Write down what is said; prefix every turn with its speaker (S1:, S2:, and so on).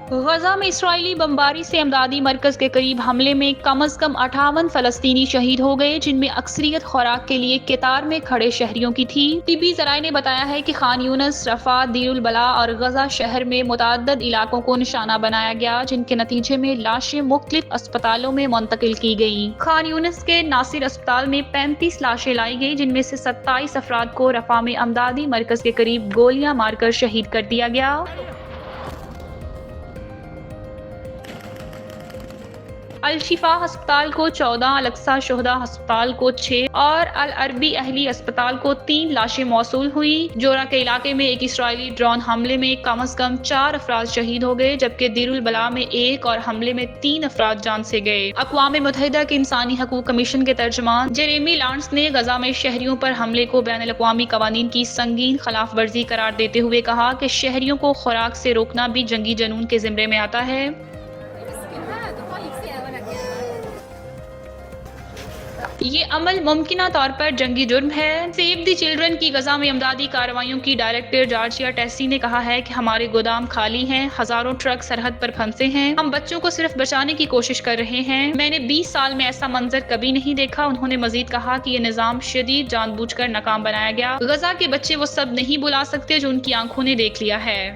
S1: गजा में इसराइली बमबारी से अमदादी मरकज के करीब हमले में कम अज कम 58 फलस्तीनी शहीद हो गए, जिनमें अक्सरियत खुराक के लिए कतार में खड़े शहरियों की थी। टीबी जराये ने बताया है कि खान यूनिस, रफा, दीरुल बला और गजा शहर में मुतअद्दिद इलाकों को निशाना बनाया गया, जिनके नतीजे में लाशें मुख्तलिफ अस्पतालों में मुंतकिल की गयी। खान यूनिस के नासिर अस्पताल में 35 लाशें लाई गई, जिनमें से 27 अफराद को रफा में अमदादी मरकज के करीब गोलियां मारकर शहीद कर दिया गया। अल-शिफा अस्पताल को 14, अल-अक्सा शुहदा अस्पताल को 6 और अल-अरबी अहली अस्पताल को 3 लाशें मौसूल हुई। जोरा के इलाके में एक इसराइली ड्रोन हमले में कम अज कम 4 अफराद शहीद हो गए, जबकि दीरुल बला में 1 और हमले में 3 अफराद जान से गए। अक़वाम मुत्तहिदा के इंसानी हकूक़ कमीशन के तर्जुमान जेरेमी लांस ने गजा में शहरियों पर हमले को बैनुल अक़वामी क़वानीन की संगीन खिलाफ वर्जी करार देते हुए कहा कि शहरियों को खुराक से रोकना भी जंगी जनून के ज़िम्मे में आता है। ये अमल मुमकिना तौर पर जंगी जुर्म है। सेव द चिल्ड्रन की गजा में अमदादी कार्रवाइयों की डायरेक्टर जॉर्जिया टेसी ने कहा है कि हमारे गोदाम खाली हैं, हजारों ट्रक सरहद पर फंसे हैं, हम बच्चों को सिर्फ बचाने की कोशिश कर रहे हैं। मैंने 20 साल में ऐसा मंजर कभी नहीं देखा। उन्होंने मजीद कहा कि ये निजाम शदीद जानबूझकर नाकाम बनाया गया। गजा के बच्चे वो सब नहीं बुला सकते जो उनकी आंखों ने देख लिया है।